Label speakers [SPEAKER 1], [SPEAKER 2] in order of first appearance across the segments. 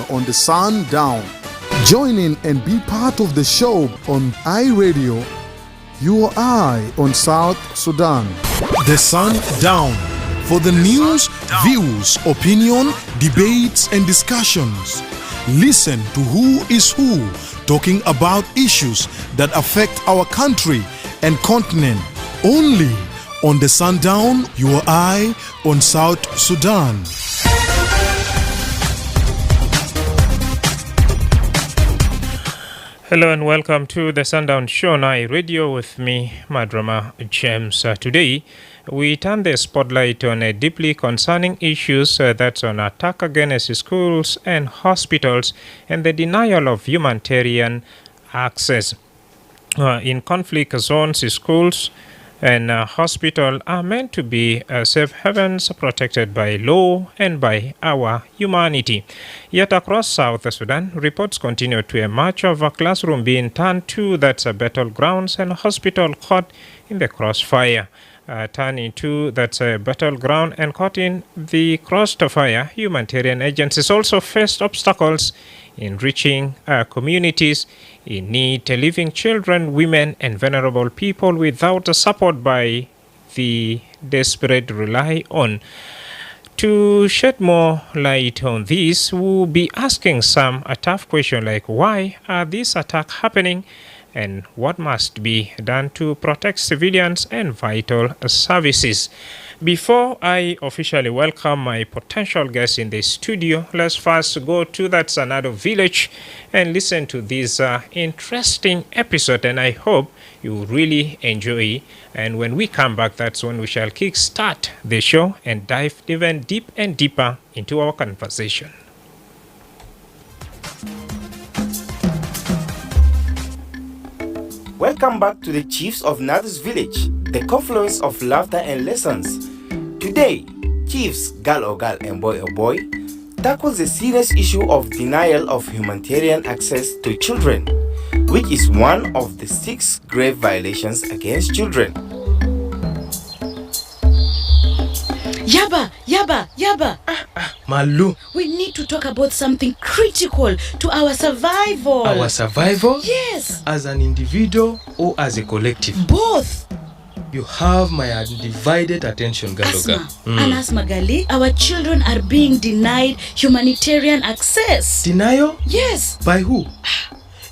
[SPEAKER 1] here on the Sundown. Join in and be part of the show on iRadio, your eye on South Sudan. The Sundown. For the news, views, opinion, debates, and discussions. Listen to Who is Who, talking about issues that affect our country and continent. Only on the Sundown, your eye on South Sudan.
[SPEAKER 2] Hello and welcome to the Sundown Show on iRadio with me, Madrama James. Today, we turn the spotlight on a deeply concerning issues that's on attack against schools and hospitals and the denial of humanitarian access. In conflict zones, schools and hospital are meant to be safe havens protected by law and by our humanity. Yet across South Sudan, reports continue to emerge of a classroom being turned to that's a battlegrounds and hospital caught in the crossfire. Turning to that's a battleground and caught in the crossfire, humanitarian agencies also faced obstacles in reaching communities in need, leaving children, women, and vulnerable people without support by the desperate rely on. To shed more light on this, we'll be asking some a tough question like why are these attacks happening and what must be done to protect civilians and vital services. Before I officially welcome my potential guests in the studio, let's first go to that Sanado village and listen to this interesting episode, and I hope you really enjoy. And when we come back, that's when we shall kickstart the show and dive even deep and deeper into our conversation.
[SPEAKER 3] Welcome back to the Chiefs of Nado's Village, the confluence of laughter and lessons. Today, Chiefs Gal or Gal and Boy or Boy tackles the serious issue of denial of humanitarian access to children, which is one of the 6 grave violations against children.
[SPEAKER 4] Yaba!
[SPEAKER 5] Malu.
[SPEAKER 4] We need to talk about something critical to our survival.
[SPEAKER 5] Our survival?
[SPEAKER 4] Yes.
[SPEAKER 5] As an individual or as a collective?
[SPEAKER 4] Both.
[SPEAKER 5] You have my undivided attention, Galoga.
[SPEAKER 4] And Asma Gali, our children are being denied humanitarian access.
[SPEAKER 5] Denial?
[SPEAKER 4] Yes.
[SPEAKER 5] By who?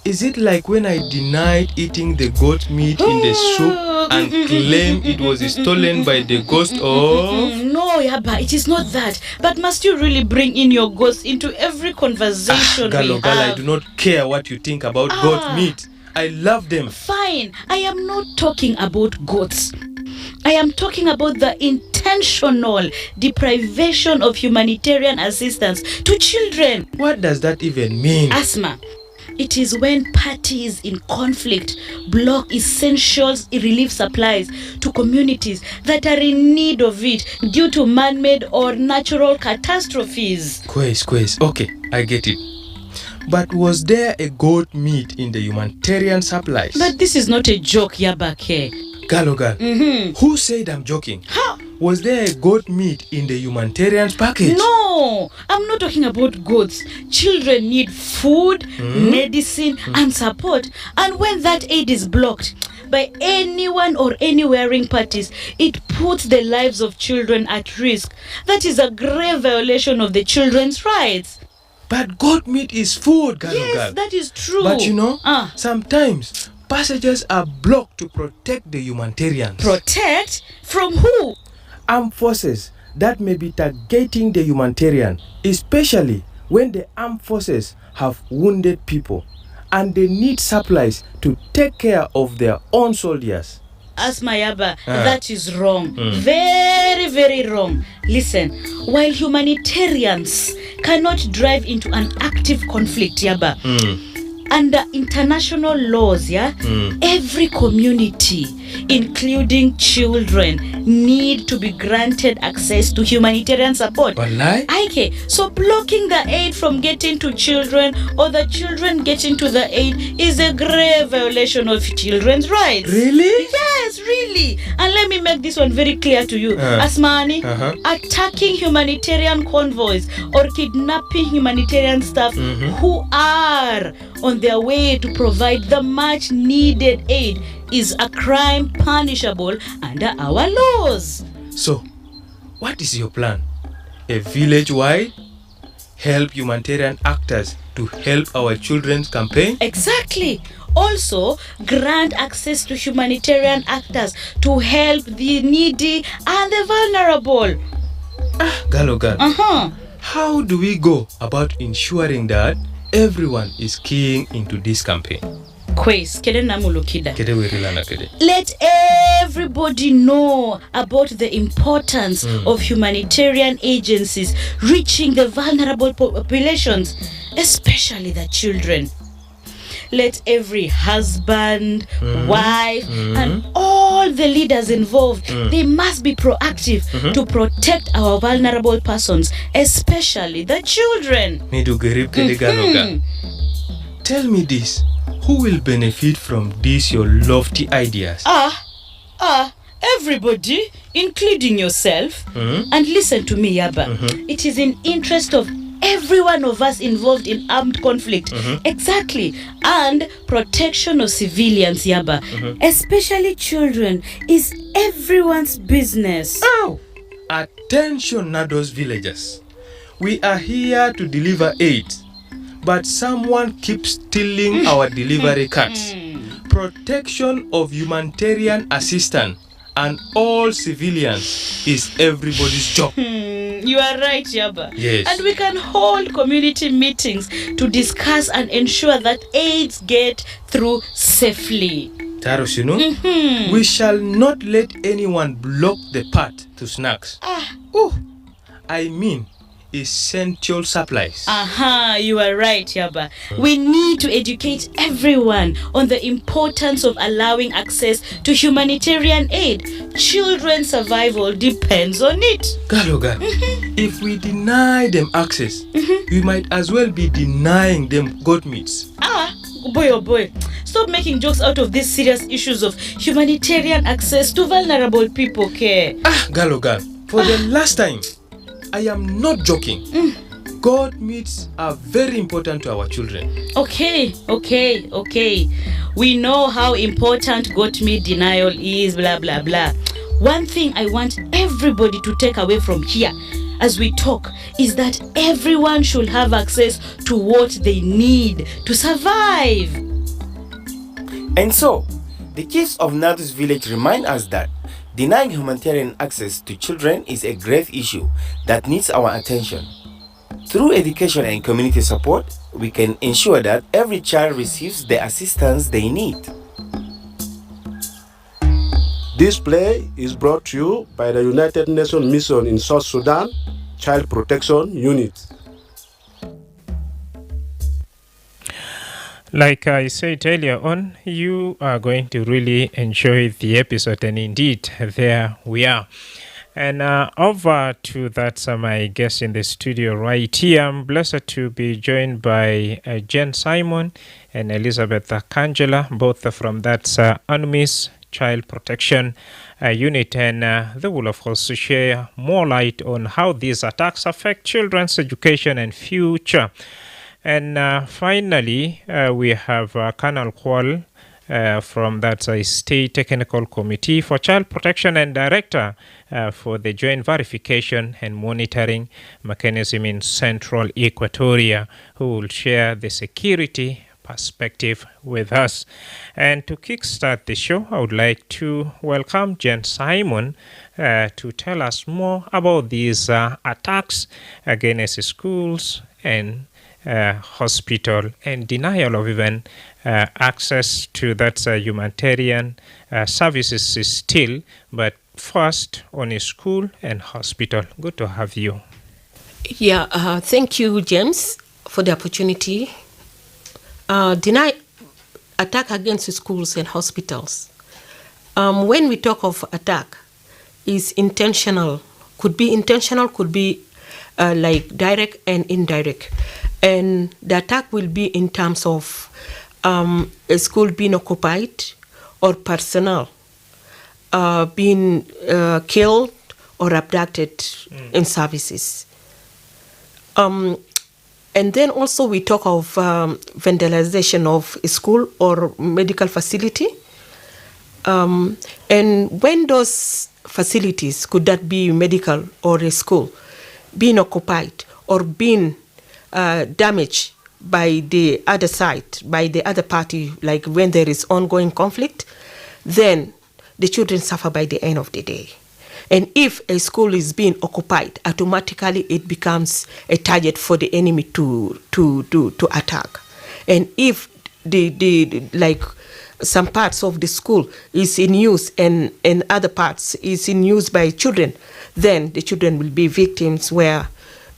[SPEAKER 5] Is it like when I denied eating the goat meat in the soup and claimed it was stolen by the ghost or...
[SPEAKER 4] No, Yaba, it is not that. But must you really bring in your ghosts into every conversation
[SPEAKER 5] Galo, I do not care what you think about goat meat. I love them.
[SPEAKER 4] Fine. I am not talking about goats. I am talking about the intentional deprivation of humanitarian assistance to children.
[SPEAKER 5] What does that even mean?
[SPEAKER 4] Asma, it is when parties in conflict block essential relief supplies to communities that are in need of it due to man-made or natural catastrophes.
[SPEAKER 5] Quiz. Okay, I get it. But was there a goat meat in the humanitarian supplies?
[SPEAKER 4] But this is not a joke, Yabake.
[SPEAKER 5] Galogal, who said I'm joking?
[SPEAKER 4] How?
[SPEAKER 5] Was there a goat meat in the humanitarian package?
[SPEAKER 4] No, I'm not talking about goats. Children need food, medicine, and support. And when that aid is blocked by anyone or any wearing parties, it puts the lives of children at risk. That is a grave violation of the children's rights.
[SPEAKER 5] But goat meat is food, Galogal.
[SPEAKER 4] Yes, that is true.
[SPEAKER 5] But you know, sometimes passages are blocked to protect the humanitarians.
[SPEAKER 4] Protect? From who?
[SPEAKER 5] Armed forces that may be targeting the humanitarian, especially when the armed forces have wounded people and they need supplies to take care of their own soldiers.
[SPEAKER 4] Asma Yaba, that is wrong. Very, very wrong. Listen, while humanitarians cannot drive into an active conflict, Yaba, under international laws, every community, including children, need to be granted access to humanitarian support. Okay, so blocking the aid from getting to children or the children getting to the aid is a grave violation of children's rights.
[SPEAKER 5] Really?
[SPEAKER 4] Yes, Yes, really. And let me make this one very clear to you. Asmani, attacking humanitarian convoys or kidnapping humanitarian staff who are on their way to provide the much needed aid is a crime punishable under our laws.
[SPEAKER 5] So, what is your plan? A village-wide help humanitarian actors to help our children's campaign?
[SPEAKER 4] Exactly. Also, grant access to humanitarian actors to help the needy and the vulnerable.
[SPEAKER 5] Girl. How do we go about ensuring that everyone is keying into this campaign?
[SPEAKER 4] Let everybody know about the importance of humanitarian agencies reaching the vulnerable populations, especially the children. Let every husband, wife, and all the leaders involved, they must be proactive to protect our vulnerable persons, especially the children.
[SPEAKER 5] Tell me this. Who will benefit from these your lofty ideas?
[SPEAKER 4] Everybody, including yourself. And listen to me, Yaba. It is in interest of every one of us involved in armed conflict. Exactly. And protection of civilians, Yaba. Especially children is everyone's business.
[SPEAKER 5] Oh! Attention, Nados villagers. We are here to deliver aid, but someone keeps stealing our delivery cards. Protection of humanitarian assistance and all civilians is everybody's job.
[SPEAKER 4] You are right, Yaba.
[SPEAKER 5] Yes.
[SPEAKER 4] And we can hold community meetings to discuss and ensure that aids get through safely.
[SPEAKER 5] Taros, we shall not let anyone block the path to snacks. I mean, essential supplies.
[SPEAKER 4] You are right, Yaba. We need to educate everyone on the importance of allowing access to humanitarian aid. Children's survival depends on it.
[SPEAKER 5] Galoga, if we deny them access, we might as well be denying them goat meats.
[SPEAKER 4] Boy, oh boy. Stop making jokes out of these serious issues of humanitarian access to vulnerable people, okay?
[SPEAKER 5] Galoga, for the last time, I am not joking. Goat meats are very important to our children.
[SPEAKER 4] Okay. We know how important goat meat denial is, blah, blah, blah. One thing I want everybody to take away from here as we talk is that everyone should have access to what they need to survive.
[SPEAKER 3] And so, the chiefs of Natus village remind us that denying humanitarian access to children is a grave issue that needs our attention. Through education and community support, we can ensure that every child receives the assistance they need.
[SPEAKER 6] This play is brought to you by the United Nations Mission in South Sudan, Child Protection Unit.
[SPEAKER 2] Like I said earlier on, you are going to really enjoy the episode, and indeed, there we are. And over to that, my guest in the studio right here. I'm blessed to be joined by Jen Simon and Elizabeth Kangela, both from that UNMISS Child Protection Unit, and they will of course share more light on how these attacks affect children's education and future. And finally, we have Colonel Kwal from that State Technical Committee for Child Protection and Director for the Joint Verification and Monitoring Mechanism in Central Equatoria, who will share the security perspective with us. And to kickstart the show, I would like to welcome Jen Simon to tell us more about these attacks against schools and hospital and denial of even access to that humanitarian services is still, but first on a school and hospital. Good to have you.
[SPEAKER 7] Yeah, thank you, James, for the opportunity. Attack against schools and hospitals. When we talk of attack, is intentional. Could be intentional, could be like direct and indirect. And the attack will be in terms of a school being occupied or personnel. being killed or abducted in services. And then also we talk of vandalization of a school or medical facility. And when those facilities, could that be medical or a school, being occupied or being damaged by the other side, by the other party, like when there is ongoing conflict, then the children suffer by the end of the day. And if a school is being occupied, automatically it becomes a target for the enemy to attack. And if the like some parts of the school is in use and other parts is in use by children, then the children will be victims. Where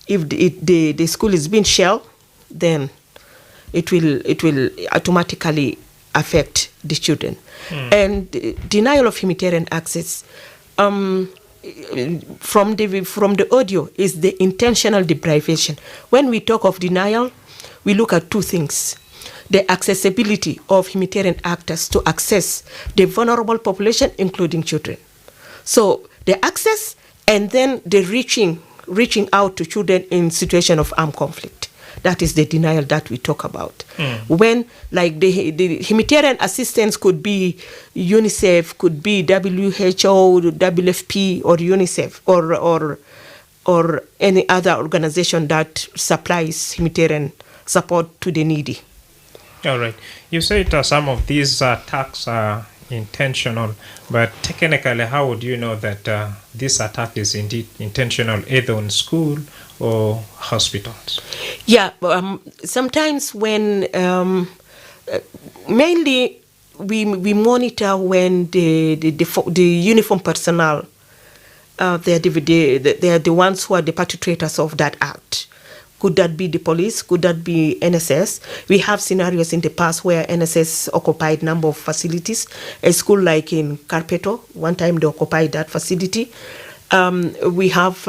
[SPEAKER 7] if the school is being shelled, then it will automatically affect the children. And denial of humanitarian access. From the audio is the intentional deprivation. When we talk of denial, we look at two things: the accessibility of humanitarian actors to access the vulnerable population, including children. So the access, and then the reaching out to children in situation of armed conflict. That is the denial that we talk about. When, like, the humanitarian assistance could be UNICEF, could be WHO, WFP, or UNICEF, or any other organization that supplies humanitarian support to the needy.
[SPEAKER 2] All right. You said some of these attacks are intentional, but technically, how would you know that this attack is indeed intentional, either on school or hospitals?
[SPEAKER 7] Yeah, sometimes when mainly we monitor when the uniform personnel they are the ones who are the perpetrators of that act. Could that be the police? Could that be NSS? We have scenarios in the past where NSS occupied number of facilities. A school like in Carpeto, one time they occupied that facility. We have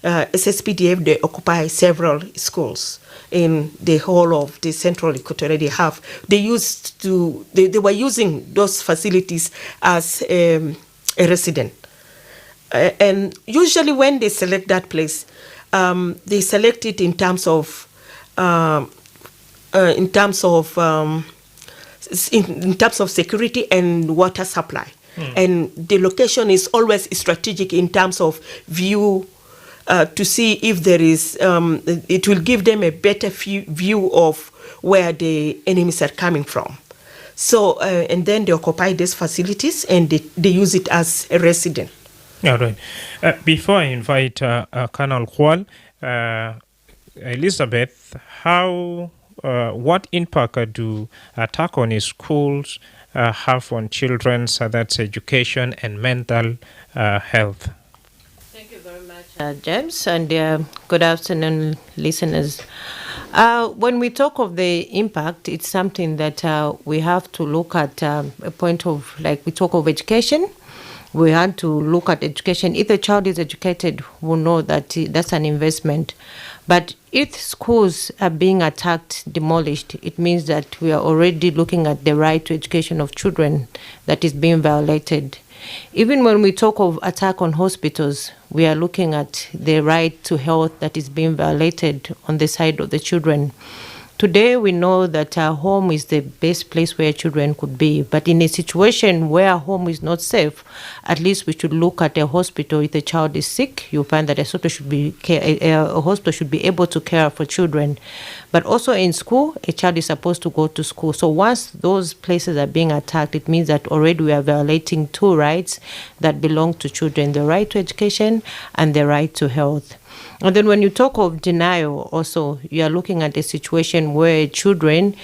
[SPEAKER 7] SSPDF, they occupy several schools in the whole of the central Equatorial. They were using those facilities as a resident. And usually when they select that place, they select it in terms of security and water supply. And the location is always strategic in terms of view, to see if there is, it will give them a better view of where the enemies are coming from. So, and then they occupy these facilities and they use it as a resident.
[SPEAKER 2] All right. Before I invite Colonel Kwal, Elizabeth, what impact do attack on schools have on children's that's education and mental health?
[SPEAKER 7] Thank you very much, James, and good afternoon, listeners. When we talk of the impact, it's something that we have to look at a point of, like, we talk of education. We had to look at education. If the child is educated, we'll know that that's an investment. But if schools are being attacked, demolished, it means that we are already looking at the right to education of children that is being violated. Even when we talk of attack on hospitals, we are looking at the right to health that is being violated on the side of the children. Today, we know that our home is the best place where children could be. But in a situation where home is not safe, at least we should look at a hospital. If the child is sick, you'll find that a hospital should be able to care for children. But also in school, a child is supposed to go to school. So once those places are being attacked, it means that already we are violating two rights that belong to children: the right to education and the right to health. And then when you talk of denial, also, you are looking at a situation where children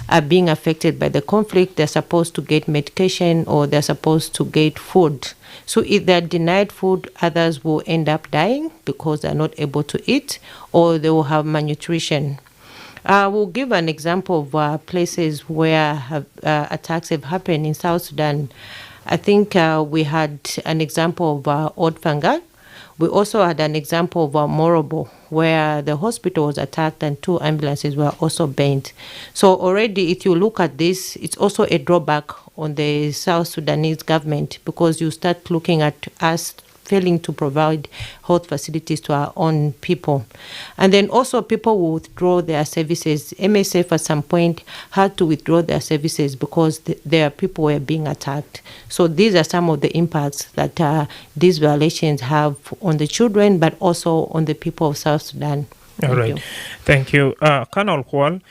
[SPEAKER 7] are being affected by the conflict. They're supposed to get medication or they're supposed to get food. So if they're denied food, others will end up dying because they're not able to eat, or they will have malnutrition. We'll give an example of places where attacks have happened in South Sudan. I think we had an example of Old Fangal, We also had an example of Morobo, where the hospital was attacked and 2 ambulances were also burnt. So already, if you look at this, it's also a drawback on the South Sudanese government, because you start looking at us failing to provide health facilities to our own people. And then also people will withdraw their services. MSF at some point had to withdraw their services because their people were being attacked. So these are some of the impacts that these violations have on the children, but also on the people of South Sudan.
[SPEAKER 2] All right. Thank you. Colonel Kwal,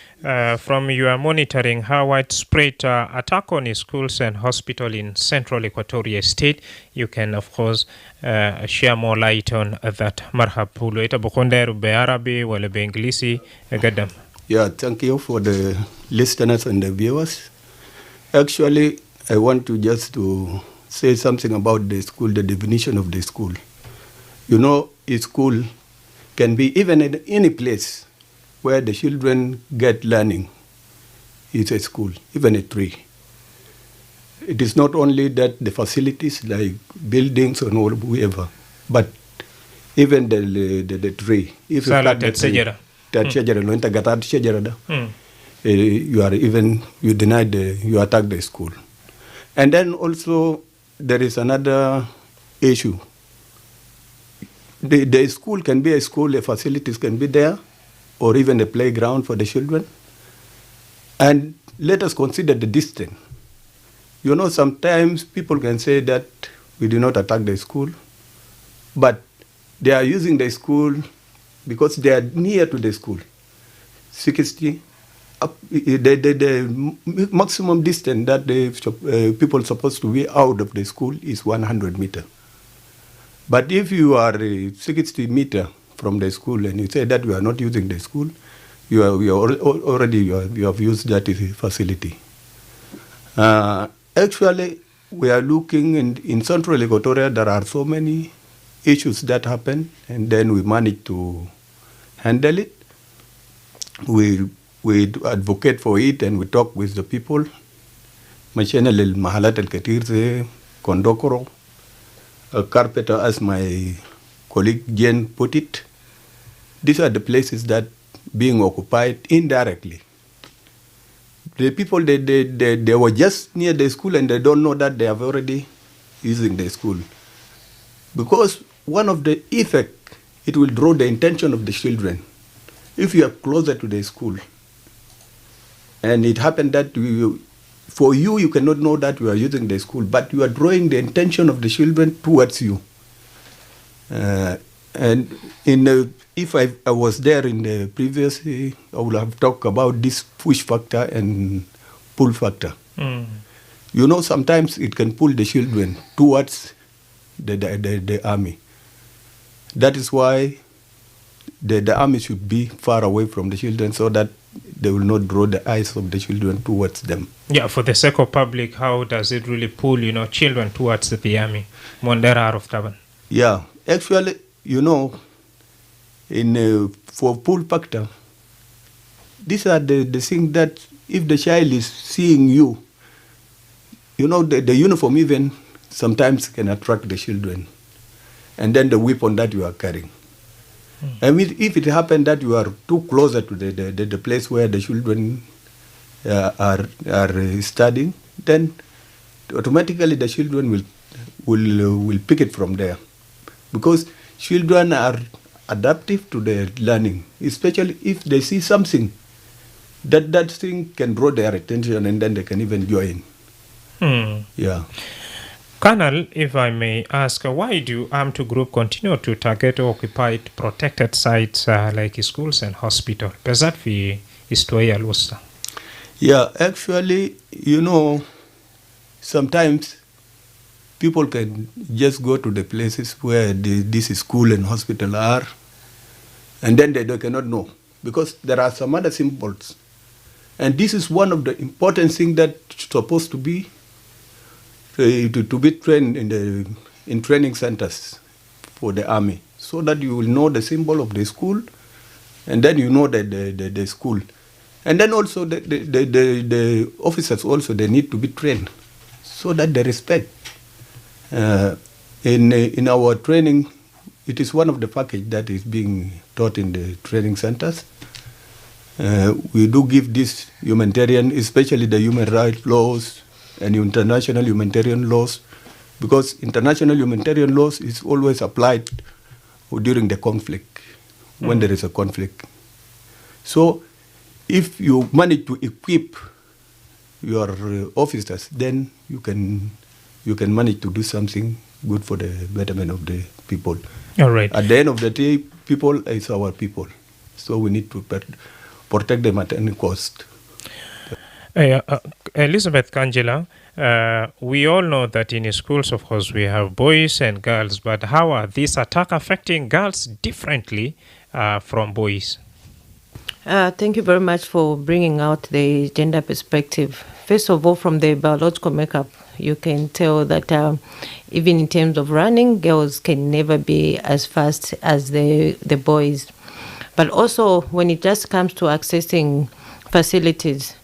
[SPEAKER 2] from your monitoring, how widespread attack on schools and hospital in central Equatoria State, you can, of course, share more light on that. Marhab Pulu, ita bukonde rube Arabi, wale be Englisi, gadam.
[SPEAKER 8] Yeah, thank you for the listeners and the viewers. Actually, I want to just to say something about the school, the definition of the school. You know, a school can be even in any place where the children get learning. It's a school, even a tree. It is not only that the facilities like buildings or whatever, but even the tree. If you cut the tree, you deny you attack the school. And then also there is another issue. The school can be a school, the facilities can be there, or even a playground for the children. And let us consider the distance. You know, sometimes people can say that we do not attack the school, but they are using the school because they are near to the school. 60, the maximum distance that the people are supposed to be out of the school is 100 meters. But if you are 60 meters from the school and you say that we are not using the school, you have used that facility. Actually, we are looking in central Equatoria, there are so many issues that happen, and then we manage to handle it. We advocate for it and we talk with the people. Machine al-mahalat al-katir Kondokoro, Carpenter, as my colleague Jen put it, these are the places that being occupied indirectly. The people, they were just near the school and they don't know that they have already using the school. Because one of the effects, it will draw the attention of the children. If you are closer to the school, and it happened that for you, you cannot know that you are using the school, but you are drawing the attention of the children towards you. And if I was there in the previous, I would have talked about this push factor and pull factor. Mm. You know, sometimes it can pull the children towards the army. That is why the army should be far away from the children so that they will not draw the eyes of the children towards them.
[SPEAKER 2] Yeah, for the sake of public, how does it really pull, children towards the army? Mondera of Taban.
[SPEAKER 8] Yeah, actually, for pull factor, these are the things that if the child is seeing you, the uniform even sometimes can attract the children. And then the weapon that you are carrying. And if it happens that you are too closer to the place where the children are studying, then automatically the children will pick it from there. Because children are adaptive to their learning, especially if they see something that thing can draw their attention and then they can even join. Yeah.
[SPEAKER 2] Colonel, if I may ask, why do armed groups continue to target occupied protected sites like schools and hospitals?
[SPEAKER 8] Yeah, actually, sometimes people can just go to the places where this school and hospital are, and then they cannot know, because there are some other symbols. And this is one of the important things that's supposed to be trained in training centers for the army, so that you will know the symbol of the school, and then you know the school. And then also the officers also, they need to be trained so that they respect. In our training, it is one of the package that is being taught in the training centers. We do give this humanitarian, especially the human rights laws and international humanitarian laws, because international humanitarian laws is always applied during the conflict, when there is a conflict. So if you manage to equip your officers, then you can manage to do something good for the betterment of the people.
[SPEAKER 2] All right.
[SPEAKER 8] At the end of the day, people is our people, so we need to protect them at any cost.
[SPEAKER 2] Elizabeth Kangela, we all know that in schools, of course, we have boys and girls, but how are these attacks affecting girls differently from boys?
[SPEAKER 7] Thank you very much for bringing out the gender perspective. First of all, from the biological makeup, you can tell that even in terms of running, girls can never be as fast as the boys. But also, when it just comes to accessing facilities,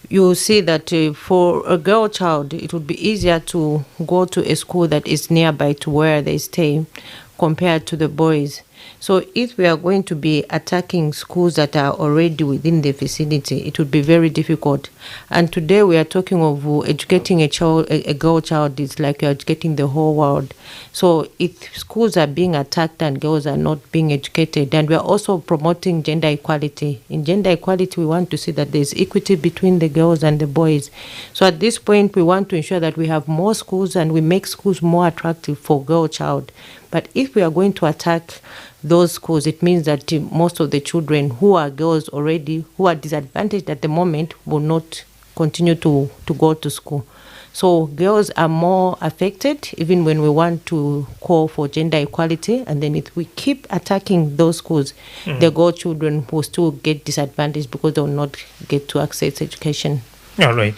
[SPEAKER 7] you see that for a girl child, it would be easier to go to a school that is nearby to where they stay compared to the boys. So if we are going to be attacking schools that are already within the vicinity, it would be very difficult. And today we are talking of educating a girl child is like you're educating the whole world. So if schools are being attacked and girls are not being educated, and we are also promoting gender equality. In gender equality, we want to see that there's equity between the girls and the boys. So at this point, we want to ensure that we have more schools and we make schools more attractive for girl child. But if we are going to attack those schools, it means that most of the children who are girls already, who are disadvantaged at the moment, will not continue to go to school. So girls are more affected, even when we want to call for gender equality. And then if we keep attacking those schools, the girl children will still get disadvantaged because they will not get to access education.
[SPEAKER 2] All right.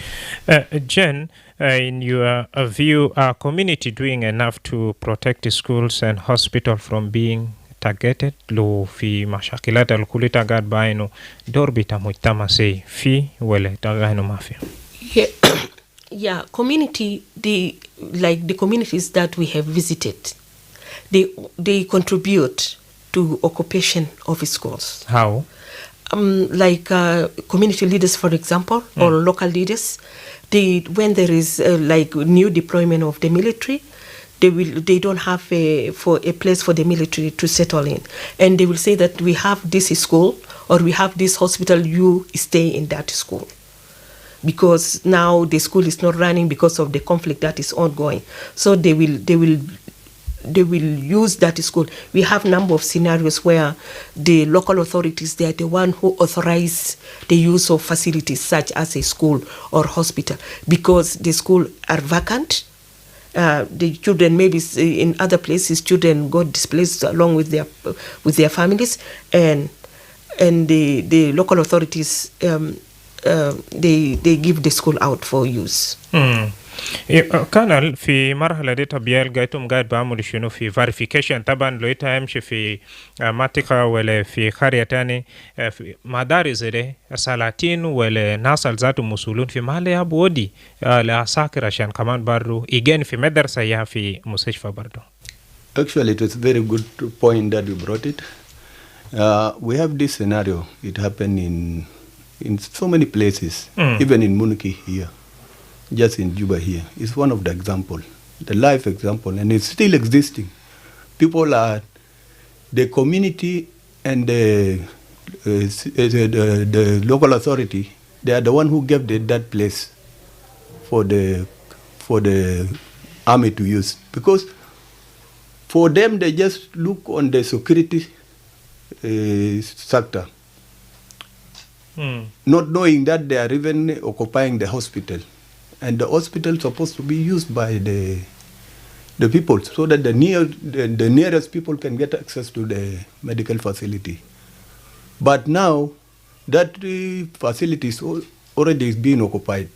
[SPEAKER 2] Jen, in your view, are community doing enough to protect the schools and hospitals from being targeted? Lo fi mashakilat al-kulita gad baino dorbita mujtama say fi wele tagaino mafia.
[SPEAKER 7] Yeah, community, the communities that we have visited, they contribute to occupation of schools.
[SPEAKER 2] How?
[SPEAKER 7] Community leaders, for example, or local leaders, when there is new deployment of the military, they don't have a place for the military to settle in, and they will say that we have this school or we have this hospital, you stay in that school, because now the school is not running because of the conflict that is ongoing. So they will use that school. We have a number of scenarios where the local authorities, they are the one who authorize the use of facilities such as a school or hospital, because the school are vacant. The children, maybe in other places, children got displaced along with their families, and the local authorities they give the school out for use.
[SPEAKER 2] Kanal في مرحلة دي تبيال قايتم قاعد بعمل شنو في verification طبعا لو يمشي في منطقة ولا في قرية تاني في مدارس دي سلاطين ولا ناس ذاتهم مسؤولون في محل يابو ودي لأساكر عشان كمان برضو يجين في مدرسة يا في مستشفى برضو.
[SPEAKER 8] Actually, it was a very good point that you brought it. We have this scenario. It happened in so many places, even in Muniki here. Just in Juba here. It's one of the example, the life example, and it's still existing. People are, the community and the local authority, they are the one who gave that place for the army to use. Because for them, they just look on the security sector, not knowing that they are even occupying the hospital. And the hospital is supposed to be used by the people, so that the nearest people can get access to the medical facility. But now, that facility is already being occupied.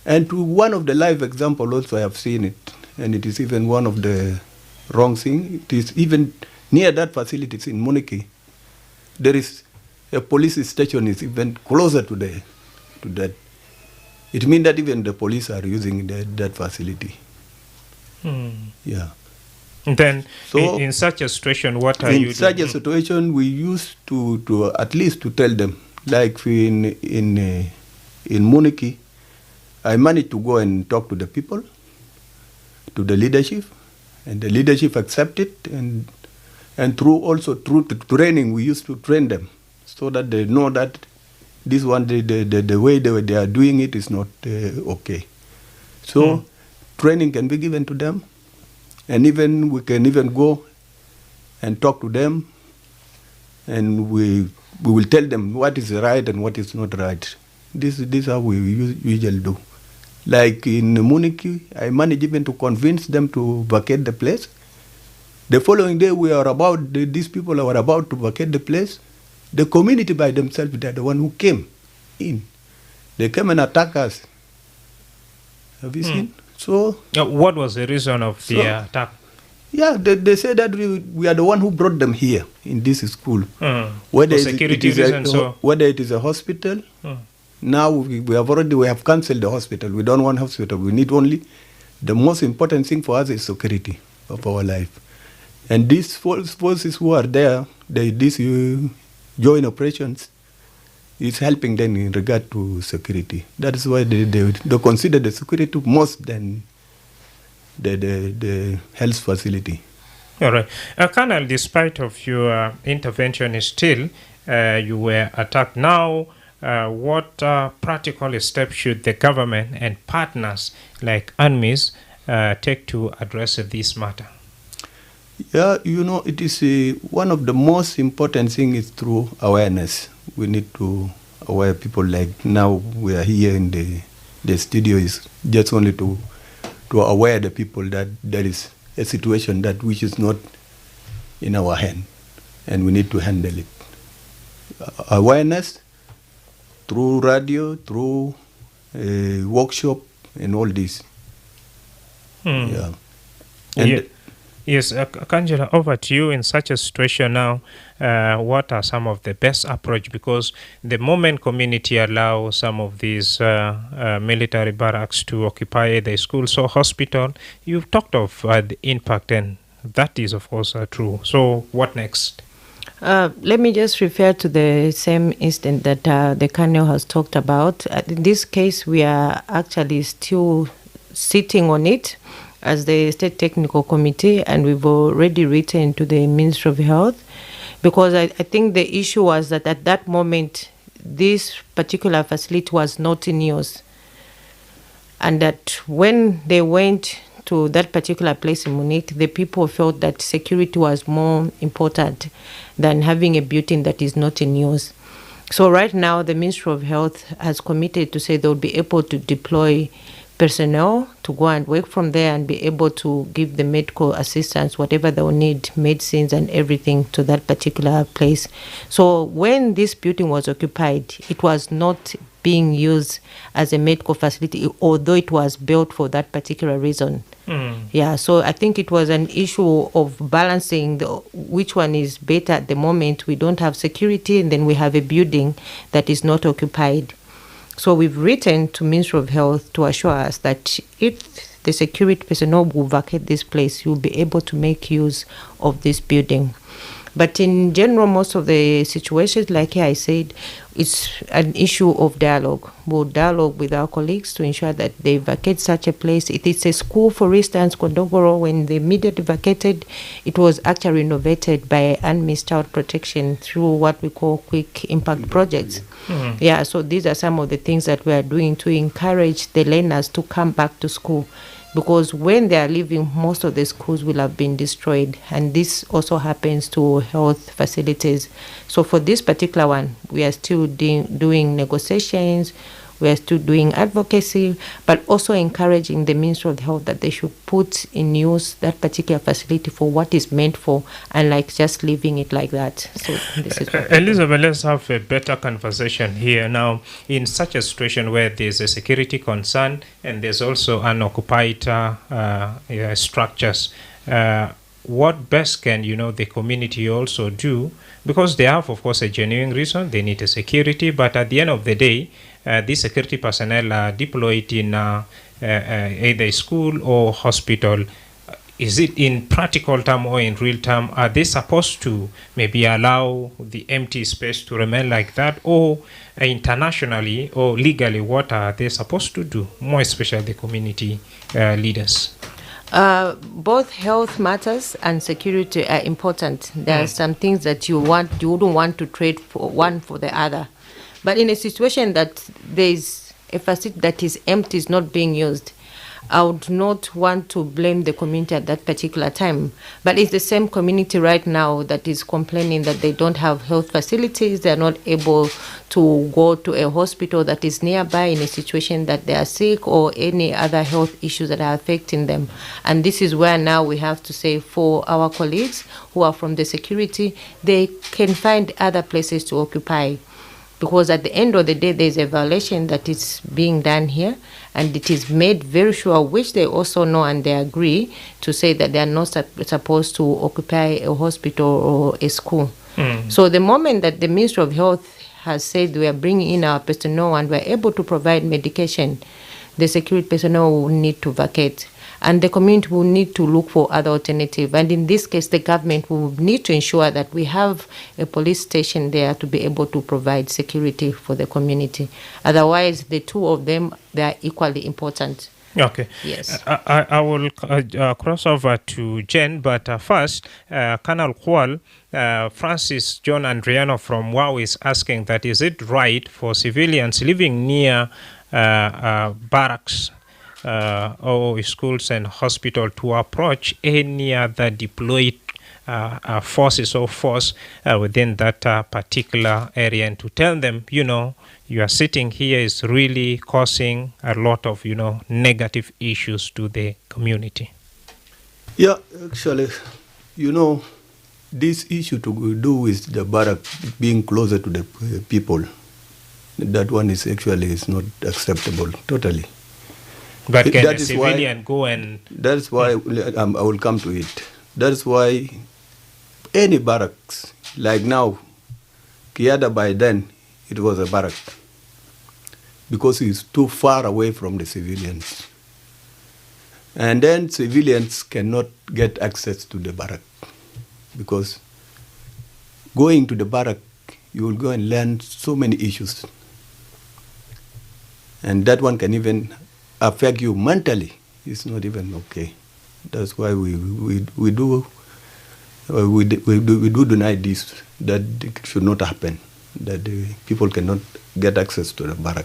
[SPEAKER 8] And to one of the live examples also I have seen it, and it is even one of the wrong thing. It is even near that facility in Muniki. There is a police station is even closer to that. It means that even the police are using that facility. Yeah.
[SPEAKER 2] Then,
[SPEAKER 8] So
[SPEAKER 2] in such a situation, what are you doing?
[SPEAKER 8] In such a situation, we used to at least to tell them, like in Muniki, I managed to go and talk to the people, to the leadership, and the leadership accepted, and through training, we used to train them so that they know that this one, the way they are doing it is not okay. So training can be given to them, and even we can even go and talk to them, and we will tell them what is right and what is not right. This is how we usually do. Like in Muniki, I managed even to convince them to vacate the place. The following day, these people were about to vacate the place. The community by themselves, they're the one who came in. They came and attacked us. Have you seen? So,
[SPEAKER 2] what was the reason of the attack?
[SPEAKER 8] Yeah, they say that we are the one who brought them here in this school.
[SPEAKER 2] Whether security reasons,
[SPEAKER 8] whether it is a hospital. Now we have cancelled the hospital. We don't want hospital. We need only the most important thing for us is security of our life. And these forces who are there, these joint operations, is helping them in regard to security. That is why they consider the security most than the health facility.
[SPEAKER 2] All right. Colonel, despite of your intervention, still you were attacked. Now, what practical steps should the government and partners like UNMIS take to address this matter?
[SPEAKER 8] Yeah, it is one of the most important things is through awareness. We need to aware people. Like now we are here in the studio is just only to aware the people that there is a situation that which is not in our hand, and we need to handle it. Awareness through radio, through workshop, and all this. Yeah. And
[SPEAKER 2] Yes, Kanjala, over to you. In such a situation now, what are some of the best approach? Because the moment community allow some of these military barracks to occupy the schools or hospital, you've talked of the impact, and that is, of course, true. So what next?
[SPEAKER 7] Let me just refer to the same instance that the Colonel has talked about. In this case, we are actually still sitting on it as the State Technical Committee, and we've already written to the Ministry of Health, because I think the issue was that at that moment, this particular facility was not in use, and that when they went to that particular place in Munich, the people felt that security was more important than having a building that is not in use. So right now, the Ministry of Health has committed to say they'll be able to deploy personnel to go and work from there and be able to give the medical assistance, whatever they'll need, medicines and everything to that particular place. So when this building was occupied, it was not being used as a medical facility, although it was built for that particular reason. Yeah, so I think it was an issue of balancing which one is better at the moment. We don't have security, and then we have a building that is not occupied. So we've written to Ministry of Health to assure us that if the security personnel will vacate this place, you'll be able to make use of this building. But in general, most of the situations, like I said, it's an issue of dialogue. We'll dialogue with our colleagues to ensure that they vacate such a place. It is a school, for instance, Kondogoro, when they immediately vacated, it was actually renovated by UNMIS Child Protection through what we call quick impact projects. Yeah, so these are some of the things that we are doing to encourage the learners to come back to school, because when they are leaving, most of the schools will have been destroyed, and this also happens to health facilities. So for this particular one, we are still doing negotiations, we are still doing advocacy, but also encouraging the Ministry of Health that they should put in use that particular facility for what it's meant for, and like just leaving it like that. So this is
[SPEAKER 2] Elizabeth, let's have a better conversation here now. In such a situation where there's a security concern and there's also unoccupied structures, what best can the community also do? Because they have, of course, a genuine reason. They need a security, but at the end of the day, these security personnel are deployed in either school or hospital. is it in practical term or in real term? Are they supposed to maybe allow the empty space to remain like that, or internationally or legally, what are they supposed to do, more especially the community leaders?
[SPEAKER 7] Both health matters and security are important. There are some things that you wouldn't want to trade for one for the other. But in a situation that there is a facility that is empty, is not being used, I would not want to blame the community at that particular time. But it's the same community right now that is complaining that they don't have health facilities, they're not able to go to a hospital that is nearby in a situation that they are sick or any other health issues that are affecting them. And this is where now we have to say for our colleagues who are from the security, they can find other places to occupy. Because at the end of the day, there's a violation that is being done here, and it is made very sure, which they also know and they agree to say that they are not supposed to occupy a hospital or a school. So the moment that the Ministry of Health has said we are bringing in our personnel and we're able to provide medication, the security personnel will need to vacate. And the community will need to look for other alternatives. And in this case, the government will need to ensure that we have a police station there to be able to provide security for the community. Otherwise, the two of them, they are equally important.
[SPEAKER 2] Okay.
[SPEAKER 7] Yes.
[SPEAKER 2] I will cross over to Jen, but first, Colonel Kwal, Francis John Andriano from WOW is asking that is it right for civilians living near barracks or schools and hospital to approach any other deployed forces or force within that particular area and to tell them, you are sitting here is really causing a lot of, negative issues to the community?
[SPEAKER 8] Yeah, actually, this issue to do with the barrack being closer to the people, that one is not acceptable totally.
[SPEAKER 2] But can a civilian go and...
[SPEAKER 8] That's why I will come to it. That's why any barracks, like now, Kiada by then, it was a barrack. Because it's too far away from the civilians. And then civilians cannot get access to the barrack. Because going to the barrack, you will go and learn so many issues. And that one can even affect you mentally. It's not even okay. That's why we do deny this, that it should not happen, that the people cannot get access to the barrack.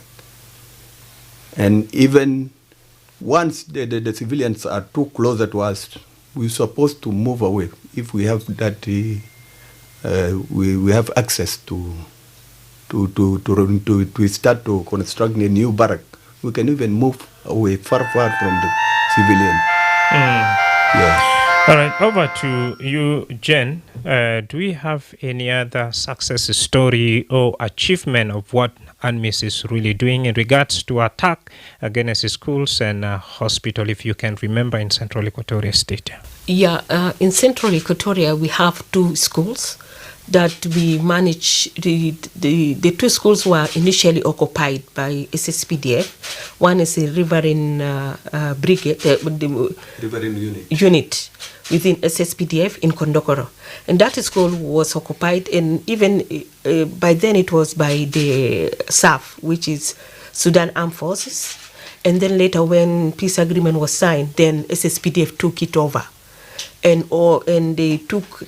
[SPEAKER 8] And even once the civilians are too close to us, we're supposed to move away. If we have that, we have access to start to construct a new barrack, we can even move away far from the civilian. Yeah.
[SPEAKER 2] All right, over to you, Jen. Do we have any other success story or achievement of what UNMISS is really doing in regards to attack against schools and hospital, if you can remember, in Central Equatoria State?
[SPEAKER 7] Yeah, in Central Equatoria, we have 2 schools that we manage. The 2 schools were initially occupied by SSPDF. One is a Riverine Brigade, the
[SPEAKER 8] Riverine
[SPEAKER 7] unit within SSPDF in Kondokoro. And that school was occupied, and even by then it was by the SAF, which is Sudan Armed Forces. And then later when peace agreement was signed, then SSPDF took it over. And they took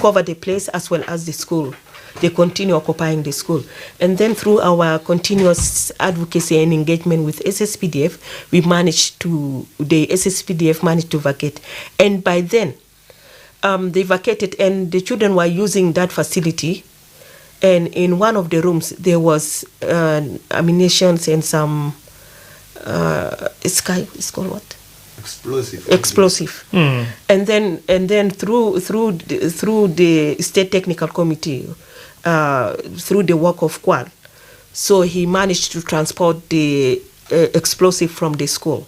[SPEAKER 7] over the place as well as the school. They continue occupying the school. And then through our continuous advocacy and engagement with SSPDF, the SSPDF managed to vacate. And by then, they vacated, and the children were using that facility. And in one of the rooms, there was ammunition and some, it's called what? Explosive. And then through the State Technical Committee, through the work of Kwal, so he managed to transport the explosive from the school.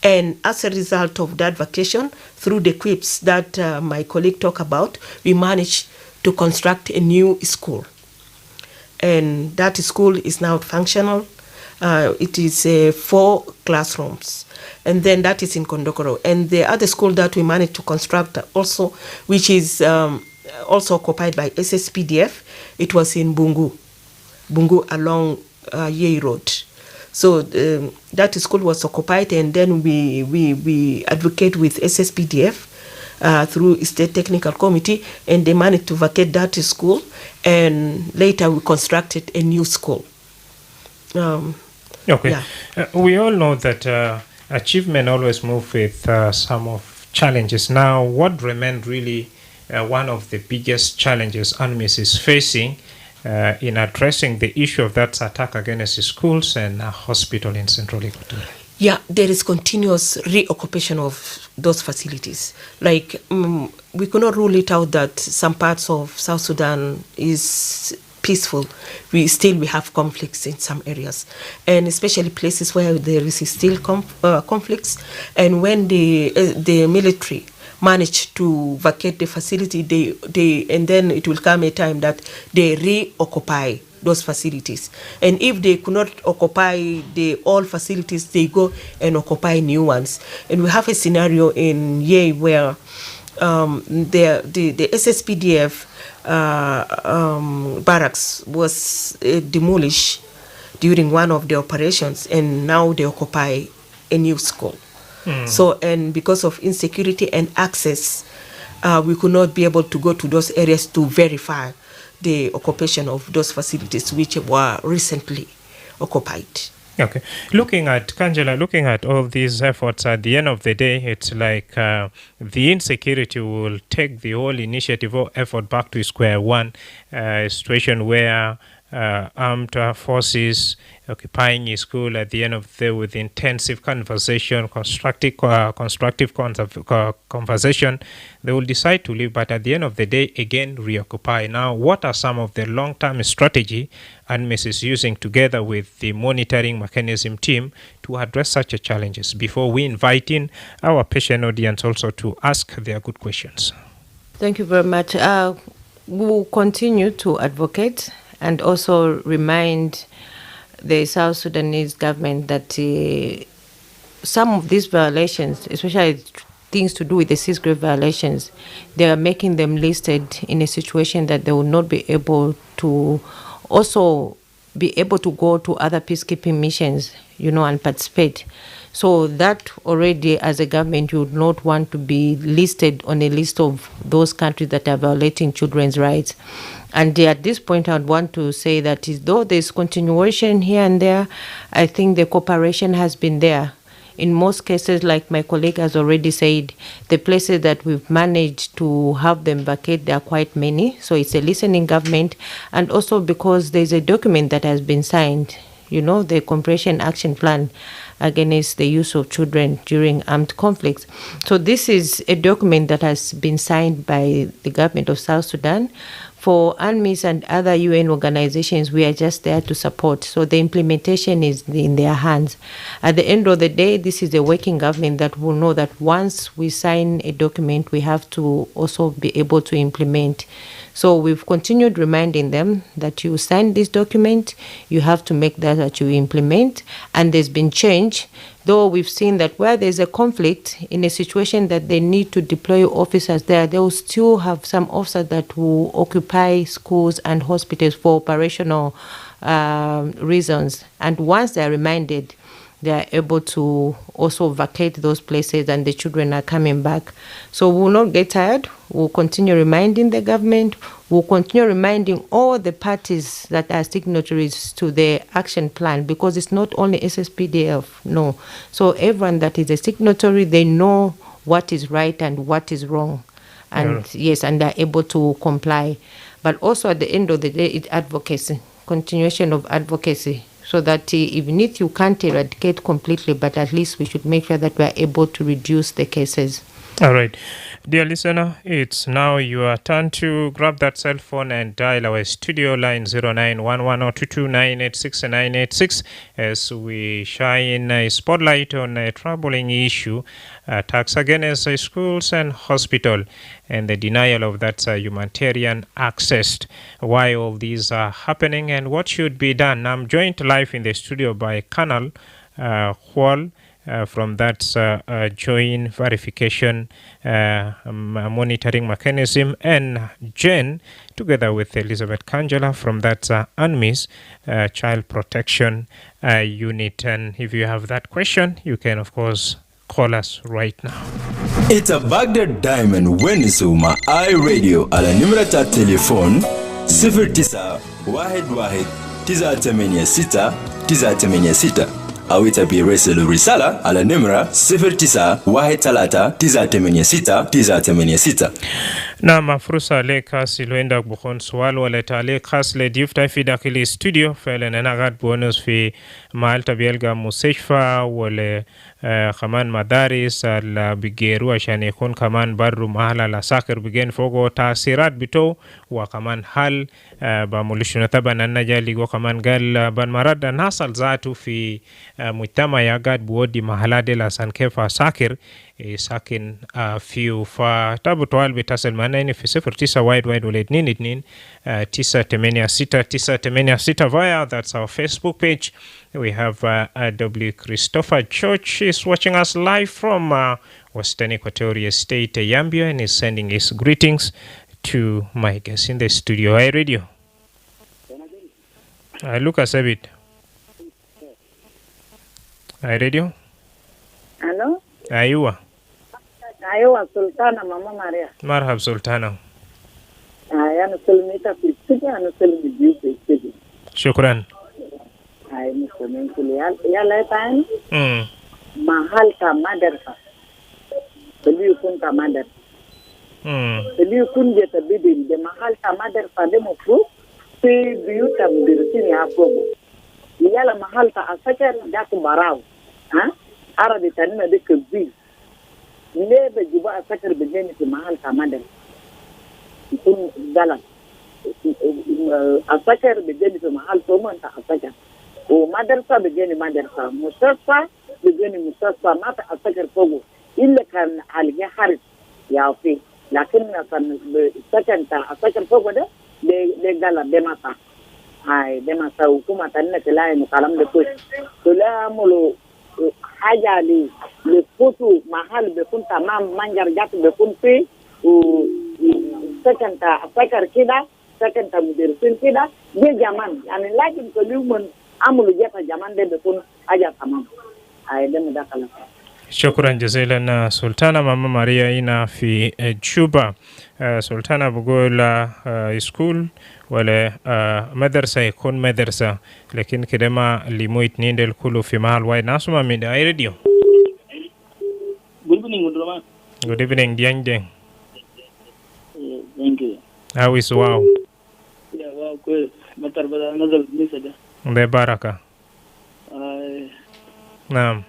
[SPEAKER 7] And as a result of that vacation, through the quips that my colleague talked about, we managed to construct a new school. And that school is now functional. It is 4 classrooms, and then that is in Kondokoro. And the other school that we managed to construct also, which is also occupied by SSPDF, it was in Bungu along Yei Road. So that school was occupied, and then we advocate with SSPDF through State Technical Committee, and they managed to vacate that school, and later we constructed a new school.
[SPEAKER 2] Okay.
[SPEAKER 7] Yeah.
[SPEAKER 2] We all know that achievement always move with some of challenges. Now, what remained really one of the biggest challenges UNMISS is facing in addressing the issue of that attack against schools and a hospital in Central Equatoria?
[SPEAKER 7] Yeah, there is continuous reoccupation of those facilities. Like, we cannot rule it out that some parts of South Sudan is peaceful. We have conflicts in some areas, and especially places where there is still conflicts. And when the military manage to vacate the facility, and then it will come a time that they reoccupy those facilities. And if they could not occupy the old facilities, they go and occupy new ones. And we have a scenario in Yei where the SSPDF barracks was demolished during one of the operations, and now they occupy a new school. So, and because of insecurity and access, we could not be able to go to those areas to verify the occupation of those facilities which were recently occupied.
[SPEAKER 2] Okay. Looking at all these efforts, at the end of the day, it's like the insecurity will take the whole initiative or effort back to square one, a situation where armed forces occupying a school at the end of the day with intensive conversation, constructive conversation, they will decide to leave, but at the end of the day, again, reoccupy. Now, what are some of the long-term strategy UNMISS is using together with the monitoring mechanism team to address such a challenges before we invite in our patient audience also to ask their good questions?
[SPEAKER 9] Thank you very much. We will continue to advocate and also remind the South Sudanese government that some of these violations, especially things to do with the 6 grade violations, they are making them listed in a situation that they will not be able to also be able to go to other peacekeeping missions, and participate. So that already, as a government, you would not want to be listed on a list of those countries that are violating children's rights. And at this point, I would want to say that though there's continuation here and there, I think the cooperation has been there. In most cases, like my colleague has already said, the places that we've managed to have them vacate, there are quite many. So it's a listening government. And also because there's a document that has been signed, the Comprehensive Action Plan against the use of children during armed conflicts. So this is a document that has been signed by the government of South Sudan. For UNMISS and other UN organizations, we are just there to support. So the implementation is in their hands. At the end of the day, this is a working government that will know that once we sign a document, we have to also be able to implement. So we've continued reminding them that you sign this document, you have to make that you implement, and there's been change. Though we've seen that where there's a conflict in a situation that they need to deploy officers there, they will still have some officers that will occupy schools and hospitals for operational reasons. And once they're reminded, they are able to also vacate those places and the children are coming back. So we will not get tired. We'll continue reminding the government. We'll continue reminding all the parties that are signatories to the action plan, because it's not only SSPDF, no. So everyone that is a signatory, they know what is right and what is wrong. And yes, and they're able to comply. But also at the end of the day, it's advocacy, continuation of advocacy. So that even if you can't eradicate completely, but at least we should make sure that we are able to reduce the cases.
[SPEAKER 2] All right. Dear listener, it's now your turn to grab that cell phone and dial our studio line 0911-22986-986 as we shine a spotlight on a troubling issue, attacks against schools and hospital and the denial of that humanitarian access. Why all these are happening and what should be done. I'm joined live in the studio by Colonel Hual, from that joint verification monitoring mechanism, and Jen, together with Elizabeth Kangela from that UNMIS child protection unit. And if you have that question, you can, of course, call us right now.
[SPEAKER 10] It's a Baghdad Diamond Wenisuma iRadio على نمرة التليفون 0911-986-986 أو تبيرسل رسالة على نمرة 0913-986-986.
[SPEAKER 2] نعم فرصة عليك لو عندك بخون سؤال ولا تعليق خاص لضيوفتي في داخل الاستوديو. فعلا أنا قاعد بونس في مالتا بيلقى مستشفى ولا كمان مدارس اللي بيجيروا عشان يكون كمان برو محل العساكر بيجين فوقه تأثيرات بتو وكمان حل بمولشنا طبعا النجالي وكمان قال بالمرد الناس ذاته في مجتمع يقعد بودي محلات لسان كيف عساكر ساكن فيو فتابو طوال بتصل معنا في 09 وايد ولدنين 2 986 via that's our Facebook page. We have W. Christopher Church is watching us live from Western Equatoria State, Yambia, and is sending his greetings to my guests in the studio. Hi, radio. Lucas Abid. Hi, radio.
[SPEAKER 11] Hello?
[SPEAKER 2] Ayuwa.
[SPEAKER 11] Ayuwa Sultana, Mama Maria.
[SPEAKER 2] Marhab Sultana.
[SPEAKER 11] أنا سلميتها في السجن أنا سلمي جيت في السجن.
[SPEAKER 2] شكرا.
[SPEAKER 11] هاي مسلمين كل يا ليتان. محل كمدرسة. بلي يكون كمدرسة. بلي يكون جت بدين ده محل كمدرسة ده مفروض في بيوت مدرسين يعقوبوا. يلا محل كأسكر جات براو. ها؟ عربي تاني ده كبير. ليه بجيبوا أسكر بدين في محل كمدرسة؟ يكون دلم السكر بيجي في محل ثم انت السكر ومدرسه بيجي مدرسه مستشفى بيجي مستشفى ما في السكر فوقه الا كان عليه حرج يا في لكن كان السكن بتاع السكر فوقه ده قال دمسا هاي دمسا حكومه تانية تلاقي مكالمه كويس تلاقي حاجه لفوتو محل بيكون تمام منجر جات بيكون فيه سكن سكر كده سكن مدرسين كده دي جمان يعني لكن كل يوم عملوا جات جمان ده بيكون حاجه تمام هاي ده مداخله.
[SPEAKER 2] شكرا جزيلا سلطانة ماما ماريا هنا في جوبا. سلطانة بقول سكول ولا مدرسة يكون مدرسة لكن كده ما لمو اتنين دل كله في محل وايد ناس ما من اي راديو.
[SPEAKER 12] Good evening, Madrama.
[SPEAKER 2] Good evening, Diang Diang.
[SPEAKER 12] Thank you.
[SPEAKER 2] How is wow?
[SPEAKER 12] Yeah, wow, good. Matar bada nazar nisada.
[SPEAKER 2] De baraka. Naam.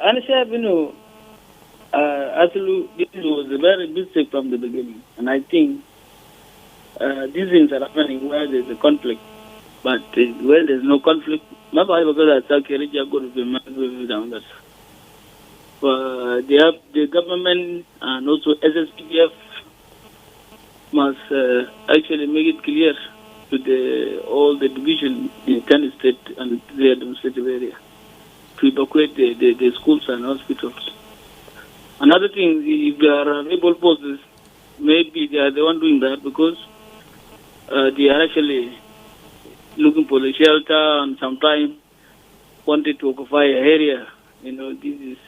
[SPEAKER 12] Ana shayab actually this was a very big mistake from the beginning, and I think these things are happening where there's a conflict, but where there's no conflict, maybe I will go to Sakirija go to the down that. The government and also SSPDF must actually make it clear to all the division in Kano State and the administrative area to evacuate the schools and hospitals. Another thing, if there are rebel forces, maybe they are the one doing that because they are actually looking for a shelter and sometimes wanted to occupy an area. This is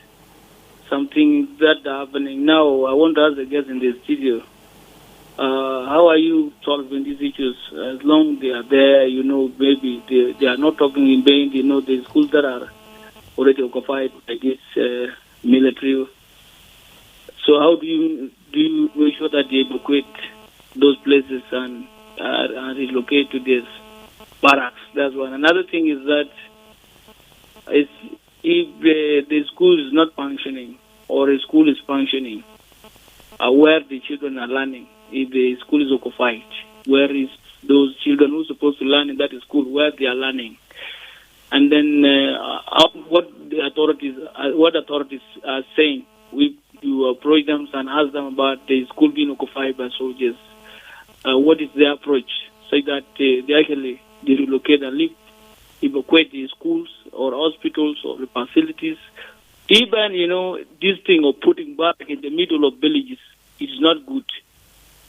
[SPEAKER 12] something that are happening now. I want to ask the guests in the studio, how are you solving these issues? As long as they are there, maybe they are not talking in vain. The schools that are already occupied by this military. So how do you make sure that they evacuate those places and relocate to these barracks? That's one. Another thing is that if the school is not functioning or a school is functioning, where the children are learning if the school is occupied. Where is those children who are supposed to learn in that school, where they are learning? And then what authorities are saying, we do approach them and ask them about the school being occupied by soldiers. What is their approach, so that they actually relocate and evacuate the schools or hospitals or the facilities. Even, this thing of putting back in the middle of villages is not good.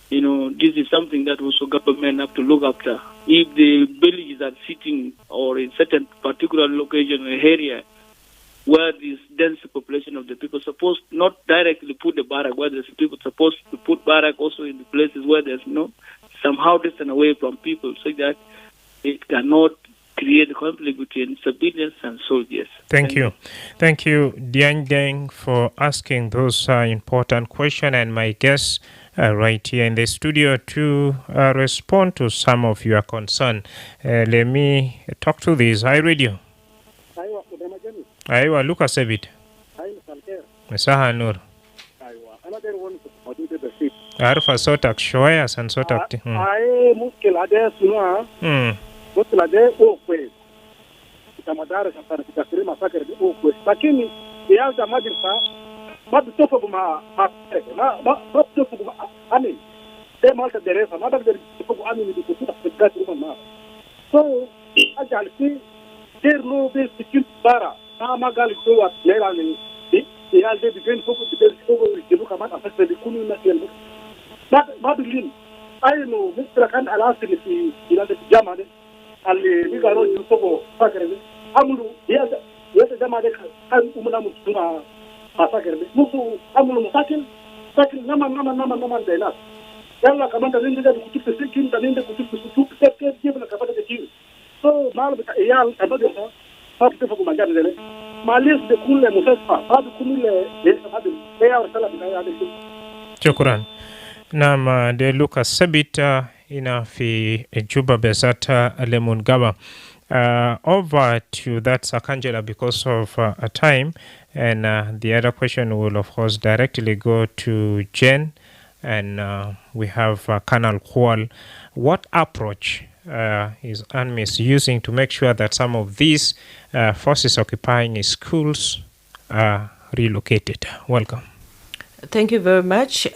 [SPEAKER 12] This is something that also government have to look after. If the villages are sitting or in certain particular location or area where this dense population of the people supposed not directly put the barrack where there's people supposed to put barrack also in the places where there's somehow distant away from people, so that it cannot create a conflict between civilians and soldiers.
[SPEAKER 2] Thank you, Dian Deng, for asking those important questions, and my guests right here in the studio to respond to some of your concern. Let me talk to this. Hi, Radio. Aywa, Lucas Ebit. Saha Nur. Arfa sotak shoya san sotak.
[SPEAKER 13] Ay muskila de suna. Muskila de okwe. Tamadara sana kitakiri masakere de okwe. Lakini ya madrasa madu tofa buma ma tofa buma ani. De malta deresa ma da tofa buma ani ni kuta fitati buma. So ajalsi der no be sikil bara. Ma gali to wat lera ni. Ya de begin foko de foko de buka ma afase de kunu na tiel. ما بلين أينو مصر كان على أصل في إلى الجامعة اللي بيقولوا يوسفو فاكر بي عملوا يا الجامعة ده كان أمنا مسلمة فاكر بي مسو عملوا مساكن ساكن نما ديناس يلا كمان تنين ده كتب تسكين تنين ده كتب تسكين كيف جبنا كبار كتير so ما بتاع يال أبدا ما بتفقوا مجال ده ما ليش بكل مستشفى هذا كل هذا هي رسالة بناء هذا
[SPEAKER 2] شكرا. Naam, de Lucas Sabita ina fi Juba Besata Lemungaba. Over to that Sakanjela because of a time, and the other question will of course directly go to Jen, and we have Colonel Kwal. What approach is UNMISS using to make sure that some of these forces occupying schools are relocated? Welcome.
[SPEAKER 9] Thank you very much.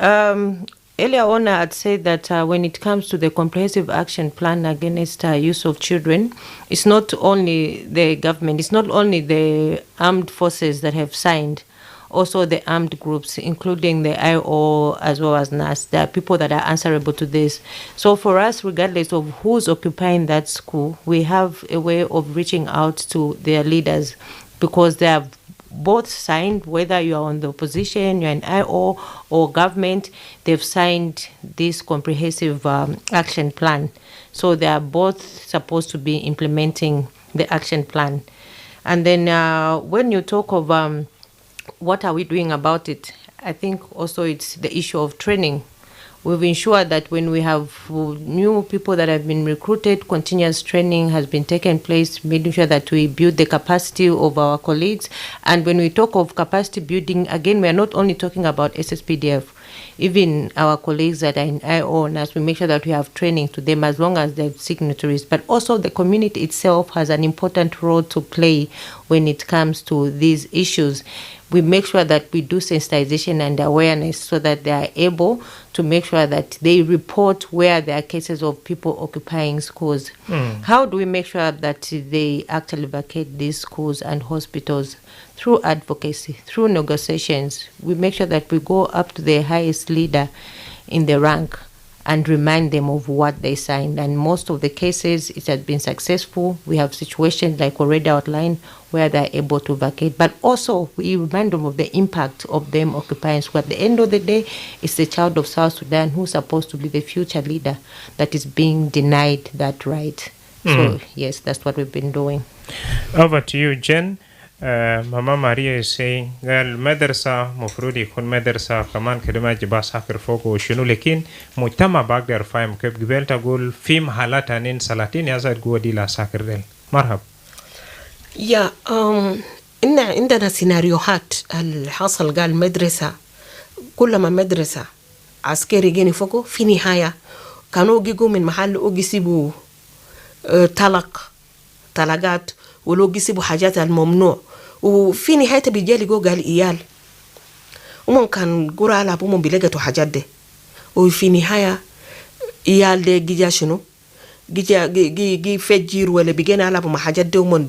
[SPEAKER 9] Earlier on, I had said that when it comes to the comprehensive action plan against use of children, it's not only the government, it's not only the armed forces that have signed, also the armed groups, including the IO as well as NAS. There are people that are answerable to this. So for us, regardless of who's occupying that school, we have a way of reaching out to their leaders because they have both signed, whether you are on the opposition, you're an IO or government, they've signed this comprehensive action plan. So they are both supposed to be implementing the action plan. And then when you talk of what are we doing about it, I think also it's the issue of training. We've ensured that when we have new people that have been recruited, continuous training has been taken place, making sure that we build the capacity of our colleagues. And when we talk of capacity building, again, we are not only talking about SSPDF, even our colleagues that are in IO, as we make sure that we have training to them as long as they're signatories, but also the community itself has an important role to play when it comes to these issues. We make sure that we do sensitization and awareness so that they are able to make sure that they report where there are cases of people occupying schools. How do we make sure that they actually vacate these schools and hospitals? Through advocacy, through negotiations. We make sure that we go up to the highest leader in the rank and remind them of what they signed. And most of the cases, it has been successful. We have situations like already outlined where they're able to vacate. But also, we remind them of the impact of them occupying school. At the end of the day, it's the child of South Sudan who's supposed to be the future leader that is being denied that right. So, yes, that's what we've been doing.
[SPEAKER 2] Over to you, Jen. Mama Maria is saying قال مدرسة مفروض يكون مدرسة كمان كلمة جبا ساكر فوق وشنو لكن مجتمع بقدر فاهم كيف قبل تقول في محلات أنين سلاطين يزاد قوة دي لا ساكر ديل مرحب.
[SPEAKER 7] يا عندنا سيناريوهات الحصل قال مدرسة كلما مدرسة askeri geni foko fini haya kano gigo min mahal ogisibu talagat ولو جسبوا حاجات الممنوع وفي نهاية بيجالي جو قال إيال ومن كان قرأ على أبوهم بيلقتوا حاجات ده وفي نهاية إيال ده جيجا شنو جي فجير ولا بيجينا على أبوهم حاجات ده ومن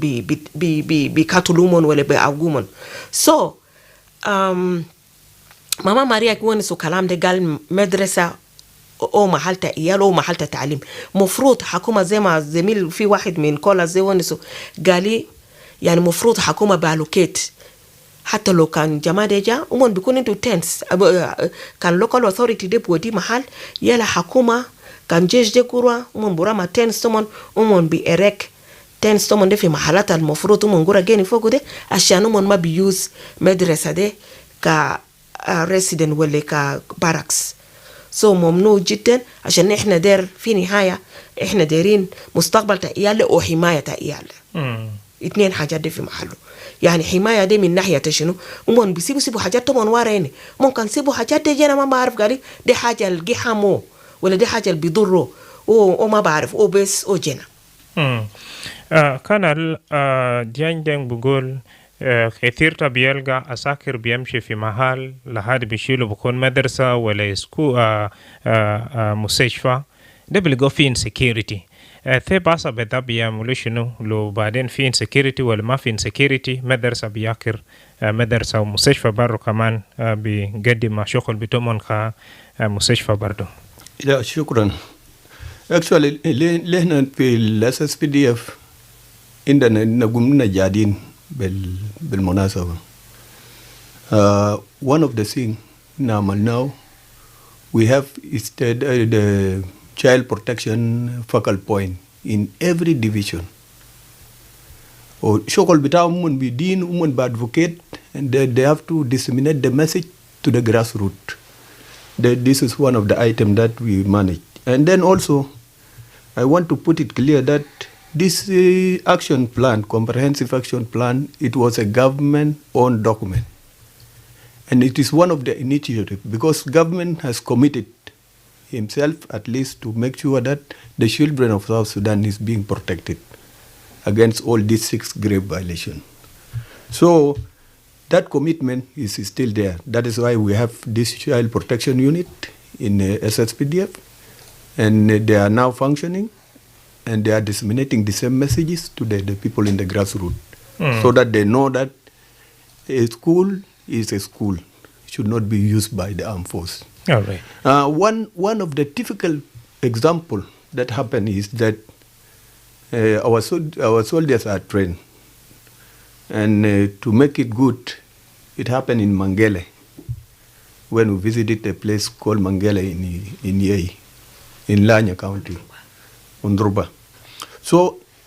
[SPEAKER 7] بيكاتلومون ولا بيعوجومون so ماما ماريا كون سو كلام ده قال مدرسة او محل تأيال او محل تعليم مفروض حكومة زي ما زميل في واحد من كولا زي ونسو قالي يعني مفروض حكومة بالوكيت حتى لو كان جماعة ديجا ومن بيكون انتو تنس كان local authority دي بودي محل يلا حكومة كان جيش دي كوروا ومن براما تنس تومن ومن بيرك تنس تومن دي في محلات المفروض ومن قرى جيني فوقو دي عشان ومن ما بيوز مدرسة دي ك resident ولا كباركس so ممنوع جدا عشان احنا داير في نهاية احنا دايرين مستقبل تأيال وحماية تأيال اتنين حاجات دي في محله يعني حماية دي من ناحية شنو ومن بيسيبوا حاجات طبعا واريني ممكن سيبوا حاجات دي جانا ما بعرف قالي دي حاجة الجي حمو ولا دي حاجة اللي بيضروا وما بعرف بس جانا
[SPEAKER 2] كان جان دين بقول كثير بيلقى أساكر بيمشي في محل لحد بيشيلوا بكون مدرسة ولا يسكو مستشفى ده بيلقوا فيه insecurity ثي باسا بدا بيعملوا شنو لو بعدين في insecurity ولا ما في insecurity مدرسة بياكر مدرسة ومستشفى برضو كمان بيقدم شغل بتومن كمستشفى برضو.
[SPEAKER 8] لا شكرا. actually لهنا في SSPDF عندنا نقوم جادين بالمناسبة. One of the things now we have the child protection focal point in every division. شغل بتاعهم بيدين advocate and they have to disseminate the message to the grassroots. This is one of the items that we manage. And then also I want to put it clear that this action plan, comprehensive action plan, it was a government-owned document. And it is one of the initiatives because government has committed himself at least to make sure that the children of South Sudan is being protected against all these 6 grave violations. So that commitment is still there. That is why we have this child protection unit in SSPDF, and they are now functioning. And they are disseminating the same messages to the people in the grassroots so that they know that a school is a school. It should not be used by the armed force.
[SPEAKER 2] All right.
[SPEAKER 8] One of the typical examples that happened is that our soldiers are trained. And to make it good, it happened in Mangele when we visited a place called Mangele in Yei, in Lanya County. Undruba. So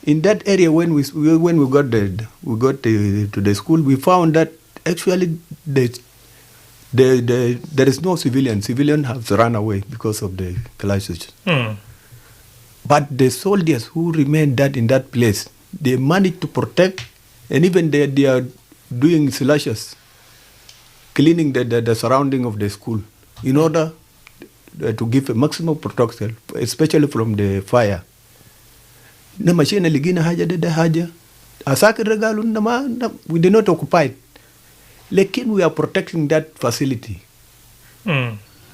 [SPEAKER 8] in that area, when we got to the school, we found that actually there is no civilian. Civilian have run away because of the clashes. But the soldiers who remained in that place, they managed to protect, and even they are doing slashes, cleaning the surrounding of the school in order to give a maximum protection, especially from the fire. Na machine ligina haja de haja. Asakir regalu we did not occupy it. Lekin we are protecting that facility.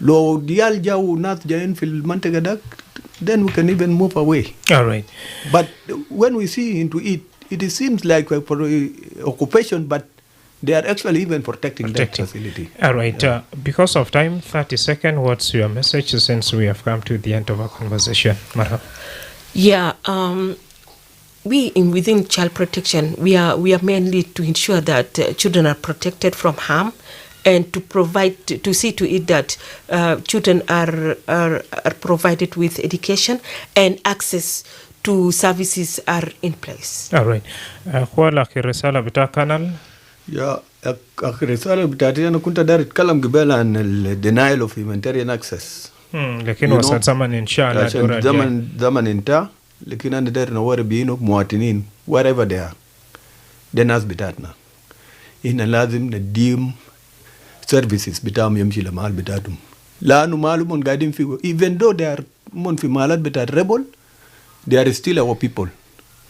[SPEAKER 8] Lo dial jawu nat jain fil mantegadak, then we can even move away.
[SPEAKER 2] All right.
[SPEAKER 8] But when we see into it, it seems like for occupation, but they are actually even protecting that facility.
[SPEAKER 2] All right. Yeah. Because of time, 30 seconds, what's your message since we have come to the end of our conversation? Marhaba.
[SPEAKER 7] Yeah. Within child protection, we are mainly to ensure that children are protected from harm and to see to it that children are provided with education and access to services are in place.
[SPEAKER 2] All right. Kuala kirisala bita kanal.
[SPEAKER 8] Yeah, الرسالة بتاعتي أنا كنت داير أتكلم قبل عن denial of humanitarian access.
[SPEAKER 2] لكن وصل زمن إن شاء الله.
[SPEAKER 8] عشان زمن انتهى، لكن أنا داير نوري بينه مواطنين wherever they are. ده ناس بتاعتنا. إحنا لازم نديم services بتاعهم يمشي لمحل بتاعتهم. Lanu malumon guiding figure. Even though they are monfi malad but are rebel, they are still our people.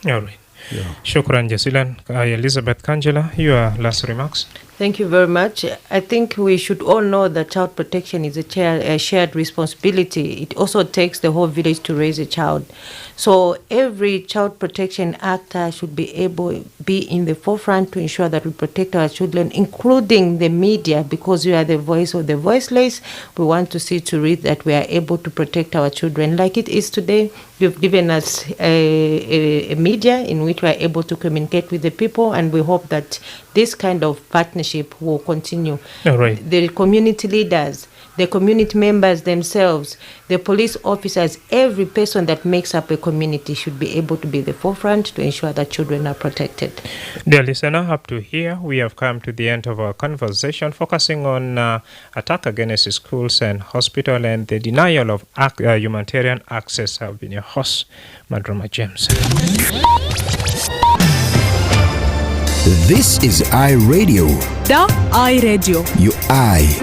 [SPEAKER 2] All right.
[SPEAKER 8] Yeah.
[SPEAKER 2] Shukran Jasilan. Elizabeth Kangela, your last remarks.
[SPEAKER 9] Thank you very much. I think we should all know that child protection is a shared responsibility. It also takes the whole village to raise a child. So every child protection actor should be in the forefront to ensure that we protect our children, including the media, because we are the voice of the voiceless. We want to see to it that we are able to protect our children like it is today. You've given us a media in which we are able to communicate with the people, and we hope that this kind of partnership will continue.
[SPEAKER 2] All right.
[SPEAKER 9] The community leaders, the community members themselves, the police officers, every person that makes up a community should be able to be the forefront to ensure that children are protected.
[SPEAKER 2] Dear listener, up to here, we have come to the end of our conversation focusing on attack against schools and hospital and the denial of humanitarian access. I've been your host, Madrama James.
[SPEAKER 14] This is iRadio.
[SPEAKER 15] The iRadio.
[SPEAKER 14] Your eye